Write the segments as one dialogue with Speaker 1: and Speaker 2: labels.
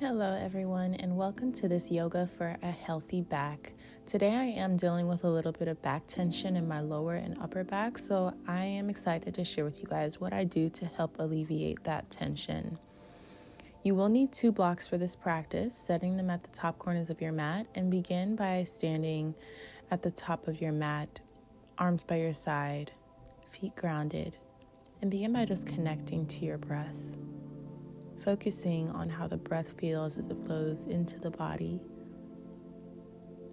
Speaker 1: Hello everyone, and welcome to this yoga for a healthy back. Today I am dealing with a little bit of back tension in my lower and upper back, so I am excited to share with you guys what I do to help alleviate that tension. You will need 2 blocks for this practice, setting them at the top corners of your mat, and begin by standing at the top of your mat, arms by your side, feet grounded, and begin by just connecting to your breath. Focusing on how the breath feels as it flows into the body.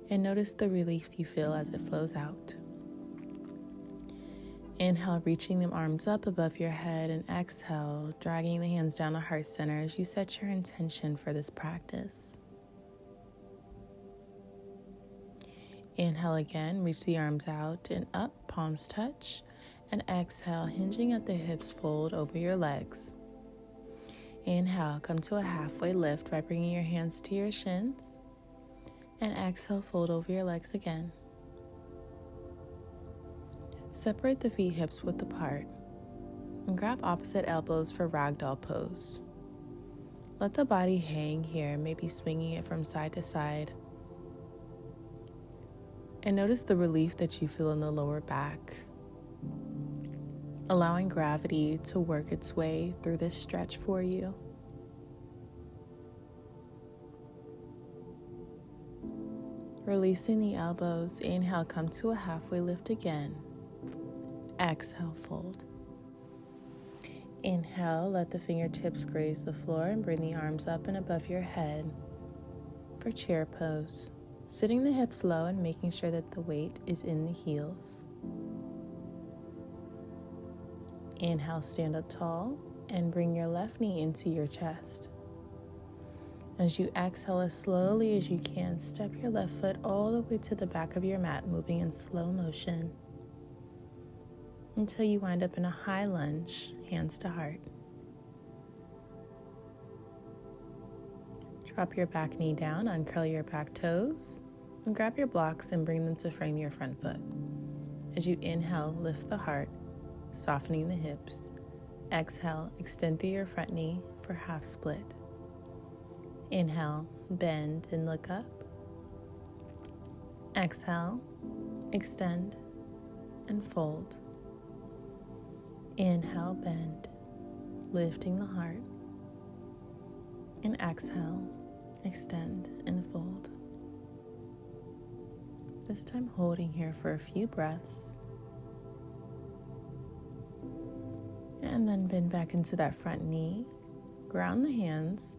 Speaker 1: And notice the relief you feel as it flows out. Inhale, reaching the arms up above your head, and exhale, dragging the hands down to heart center as you set your intention for this practice. Inhale again, reach the arms out and up, palms touch, and exhale, hinging at the hips, fold over your legs. Inhale, come to a halfway lift by bringing your hands to your shins. And exhale, fold over your legs again. Separate the feet hips width apart. And grab opposite elbows for ragdoll pose. Let the body hang here, maybe swinging it from side to side. And notice the relief that you feel in the lower back. Allowing gravity to work its way through this stretch for you. Releasing the elbows, inhale, come to a halfway lift again. Exhale, fold. Inhale, let the fingertips graze the floor and bring the arms up and above your head for chair pose. Sitting the hips low and making sure that the weight is in the heels. Inhale, stand up tall and bring your left knee into your chest. As you exhale as slowly as you can, step your left foot all the way to the back of your mat, moving in slow motion until you wind up in a high lunge, hands to heart. Drop your back knee down, uncurl your back toes, and grab your blocks and bring them to frame your front foot. As you inhale, lift the heart, softening the hips. Exhale, extend through your front knee for half split. Inhale, bend and look up. Exhale, extend and fold. Inhale, bend, lifting the heart. And exhale, extend and fold. This time holding here for a few breaths. And then bend back into that front knee, ground the hands,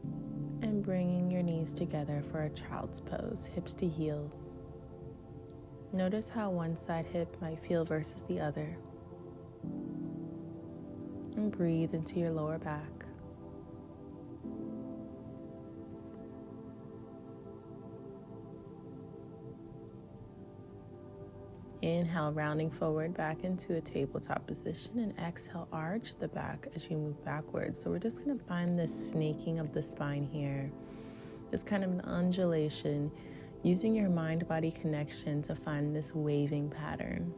Speaker 1: and bringing your knees together for a child's pose, hips to heels. Notice how one side hip might feel versus the other. And breathe into your lower back. Inhale, rounding forward back into a tabletop position, and exhale, arch the back as you move backwards. So we're just going to find this snaking of the spine here. Just kind of an undulation, using your mind-body connection to find this waving pattern.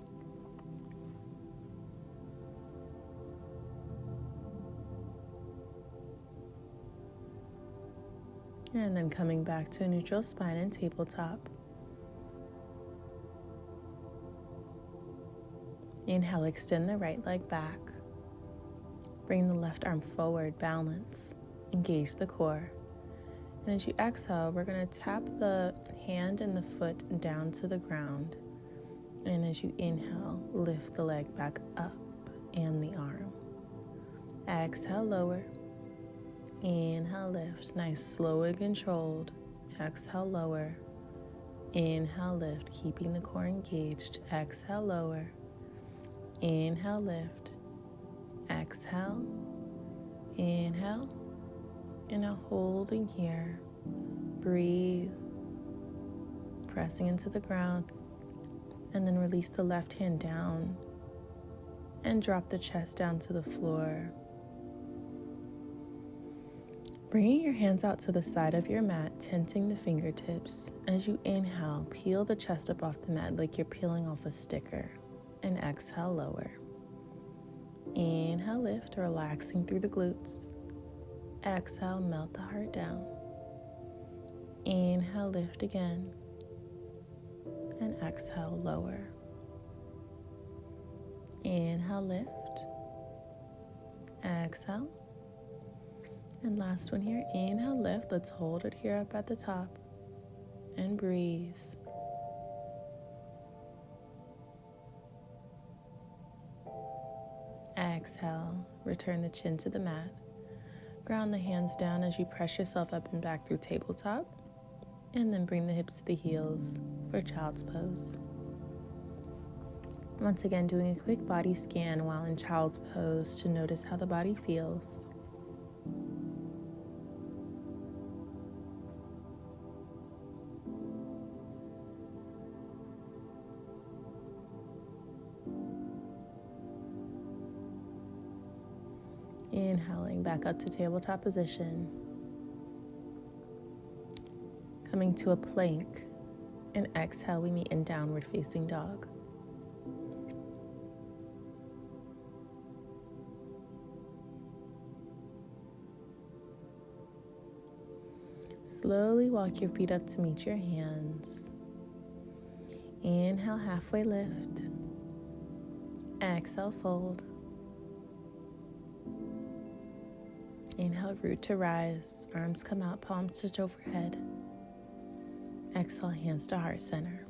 Speaker 1: And then coming back to a neutral spine and tabletop. Inhale, extend the right leg back. Bring the left arm forward, balance. Engage the core. And as you exhale, we're going to tap the hand and the foot down to the ground. And as you inhale, lift the leg back up and the arm. Exhale, lower. Inhale, lift. Nice, slow and controlled. Exhale, lower. Inhale, lift. Keeping the core engaged. Exhale, lower. Inhale, lift. Exhale. Inhale. And now holding here. Breathe. Pressing into the ground. And then release the left hand down. And drop the chest down to the floor. Bringing your hands out to the side of your mat, tenting the fingertips. As you inhale, peel the chest up off the mat like you're peeling off a sticker. And exhale, lower. Inhale, lift, relaxing through the glutes. Exhale, melt the heart down. Inhale, lift again. And exhale, lower. Inhale, lift. Exhale. And last one here. Inhale, lift. Let's hold it here up at the top. And breathe. Exhale. Return the chin to the mat. Ground the hands down as you press yourself up and back through tabletop. And then bring the hips to the heels for child's pose. Once again, doing a quick body scan while in child's pose to notice how the body feels. Inhaling back up to tabletop position. Coming to a plank, and exhale, we meet in downward facing dog. Slowly walk your feet up to meet your hands. Inhale, halfway lift. Exhale, fold. Inhale, root to rise. Arms come out, palms touch overhead. Exhale, hands to heart center.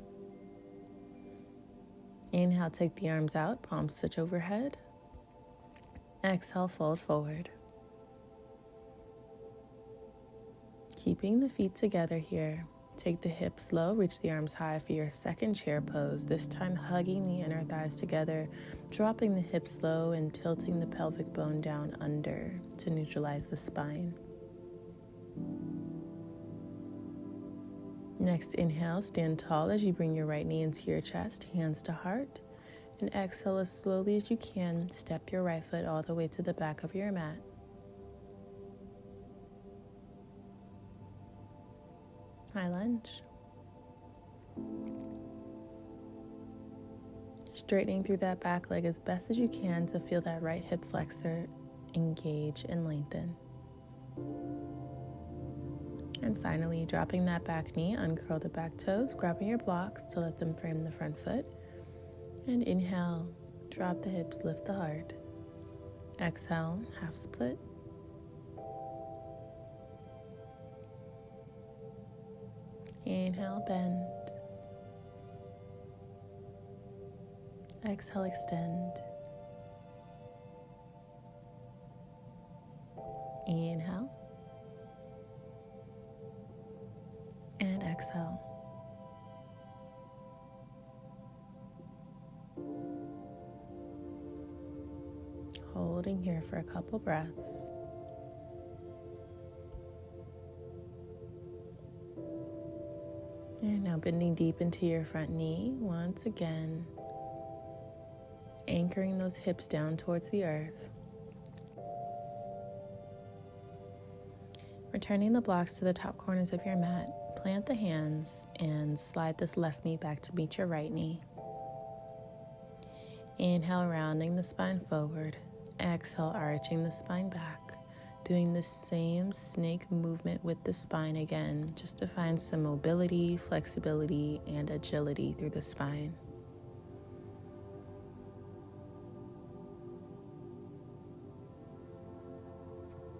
Speaker 1: Inhale, take the arms out, palms touch overhead. Exhale, fold forward. Keeping the feet together here. Take the hips low, reach the arms high for your second chair pose, this time hugging the inner thighs together, dropping the hips low and tilting the pelvic bone down under to neutralize the spine. Next, inhale, stand tall as you bring your right knee into your chest, hands to heart, and exhale as slowly as you can, step your right foot all the way to the back of your mat. High lunge. Straightening through that back leg as best as you can to feel that right hip flexor engage and lengthen. And finally, dropping that back knee, uncurl the back toes, grabbing your blocks to let them frame the front foot. And inhale, drop the hips, lift the heart. Exhale, half split. Inhale, bend. Exhale, extend. Inhale. And exhale. Holding here for a couple breaths. And now bending deep into your front knee once again, anchoring those hips down towards the earth. Returning the blocks to the top corners of your mat, plant the hands and slide this left knee back to meet your right knee. Inhale, rounding the spine forward. Exhale, arching the spine back. Doing the same snake movement with the spine again, just to find some mobility, flexibility, and agility through the spine.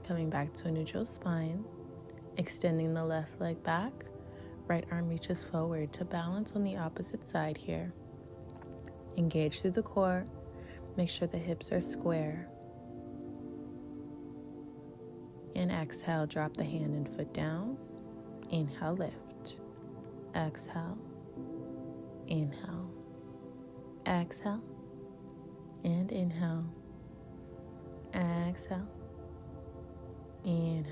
Speaker 1: Coming back to a neutral spine, extending the left leg back, right arm reaches forward to balance on the opposite side here. Engage through the core, make sure the hips are square. And exhale, drop the hand and foot down. Inhale, lift. Exhale. Inhale. Exhale. And inhale. Exhale. Inhale.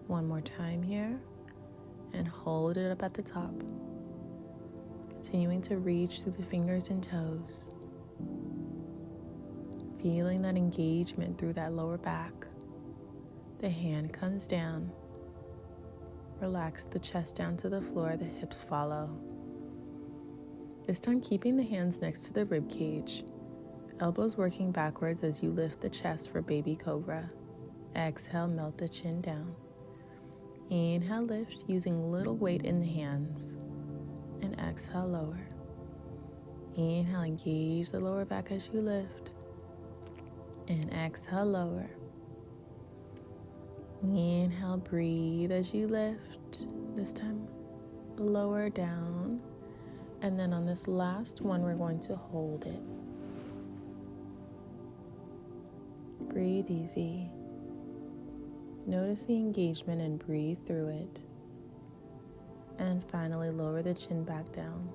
Speaker 1: One more time here. And hold it up at the top. Continuing to reach through the fingers and toes. Feeling that engagement through that lower back. The hand comes down. Relax the chest down to the floor, the hips follow. This time keeping the hands next to the rib cage. Elbows working backwards as you lift the chest for baby cobra. Exhale, melt the chin down. Inhale, lift using little weight in the hands. And exhale, lower. Inhale, engage the lower back as you lift. And exhale, lower. Inhale, breathe as you lift. This time, lower down. And then on this last one, we're going to hold it. Breathe easy. Notice the engagement and breathe through it. And finally, lower the chin back down.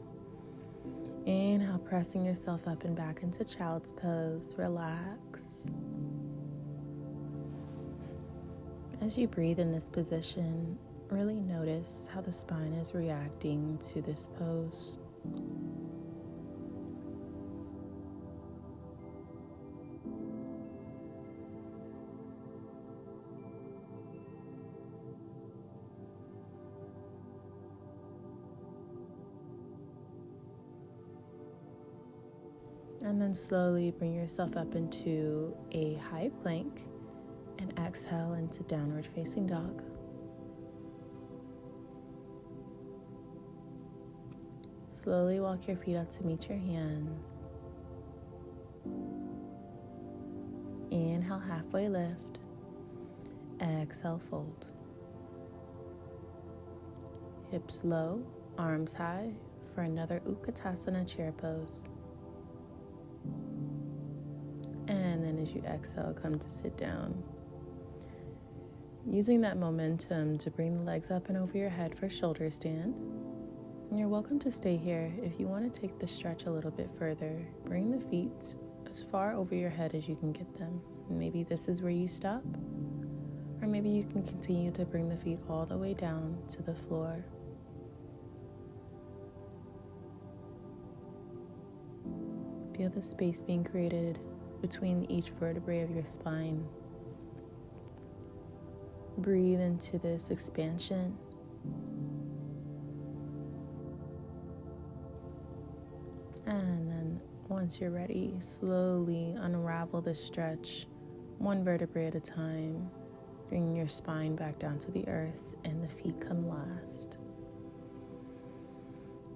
Speaker 1: Inhale, pressing yourself up and back into child's pose. Relax. As you breathe in this position, really notice how the spine is reacting to this pose. And then slowly bring yourself up into a high plank and exhale into downward facing dog. Slowly walk your feet up to meet your hands. Inhale, halfway lift. Exhale, fold. Hips low, arms high for another Utkatasana chair pose. And then as you exhale, come to sit down. Using that momentum to bring the legs up and over your head for shoulder stand. And you're welcome to stay here. If you want to take the stretch a little bit further, bring the feet as far over your head as you can get them. Maybe this is where you stop, or maybe you can continue to bring the feet all the way down to the floor. Feel the space being created between each vertebrae of your spine. Breathe into this expansion. And then once you're ready, slowly unravel the stretch, one vertebrae at a time, bringing your spine back down to the earth and the feet come last.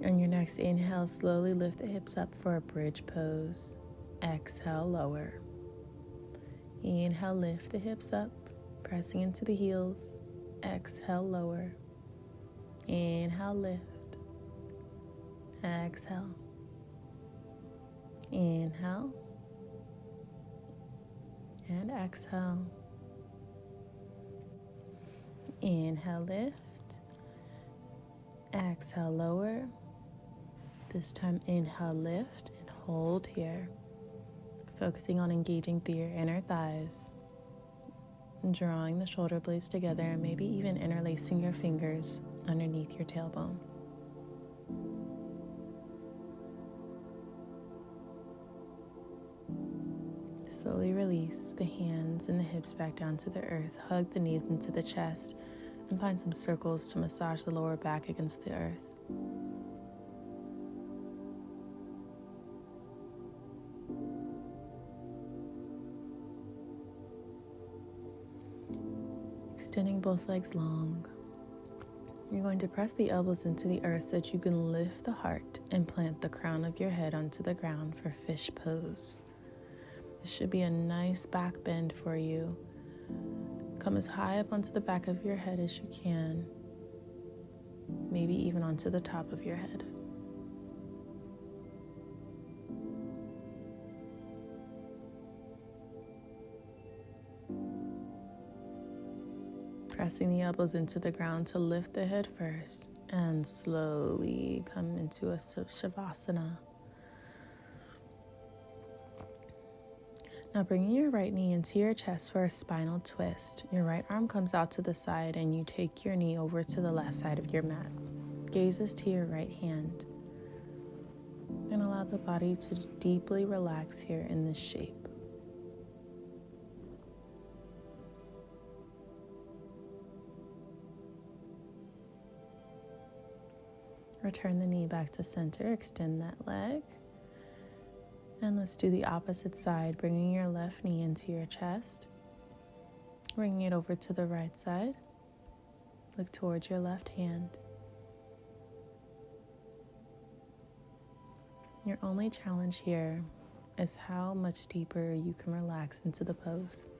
Speaker 1: On your next inhale, slowly lift the hips up for a bridge pose. Exhale, lower. Inhale, lift the hips up, pressing into the heels. Exhale, lower. Inhale, lift. Exhale. Inhale. And exhale. Inhale, lift. Exhale, lower. This time, inhale, lift, and hold here. Focusing on engaging through your inner thighs. And drawing the shoulder blades together and maybe even interlacing your fingers underneath your tailbone. Slowly release the hands and the hips back down to the earth. Hug the knees into the chest and find some circles to massage the lower back against the earth. Extending both legs long. You're going to press the elbows into the earth so that you can lift the heart and plant the crown of your head onto the ground for fish pose. This should be a nice back bend for you. Come as high up onto the back of your head as you can, maybe even onto the top of your head. Pressing the elbows into the ground to lift the head first and slowly come into a Shavasana. Now bringing your right knee into your chest for a spinal twist. Your right arm comes out to the side and you take your knee over to the left side of your mat. Gazes to your right hand. And allow the body to deeply relax here in this shape. Return the knee back to center, extend that leg. And let's do the opposite side, bringing your left knee into your chest. Bringing it over to the right side. Look towards your left hand. Your only challenge here is how much deeper you can relax into the pose.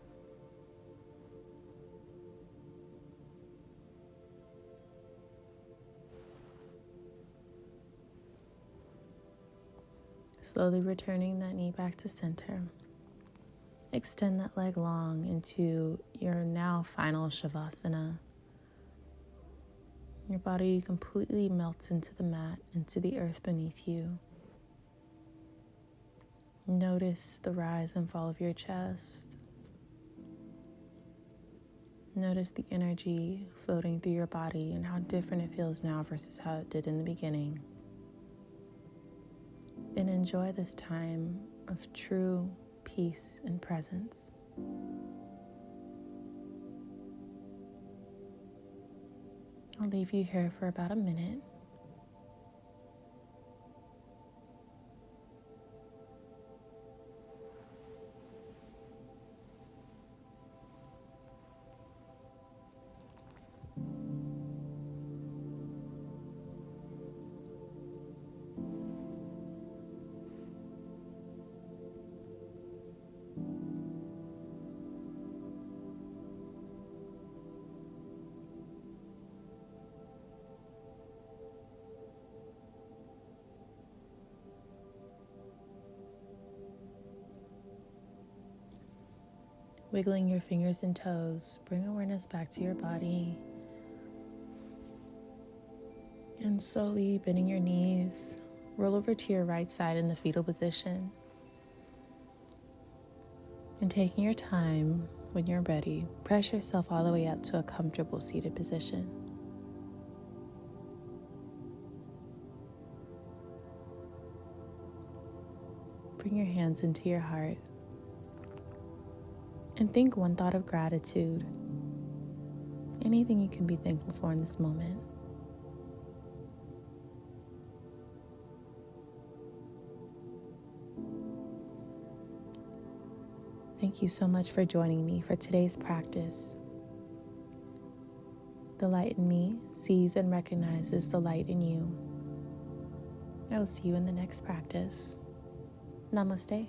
Speaker 1: Slowly returning that knee back to center. Extend that leg long into your now final Shavasana. Your body completely melts into the mat, into the earth beneath you. Notice the rise and fall of your chest. Notice the energy floating through your body and how different it feels now versus how it did in the beginning. And enjoy this time of true peace and presence. I'll leave you here for about a minute. Wiggling your fingers and toes, bring awareness back to your body. And slowly bending your knees, roll over to your right side in the fetal position. And taking your time, when you're ready, press yourself all the way up to a comfortable seated position. Bring your hands into your heart. And think one thought of gratitude. Anything you can be thankful for in this moment. Thank you so much for joining me for today's practice. The light in me sees and recognizes the light in you. I will see you in the next practice. Namaste.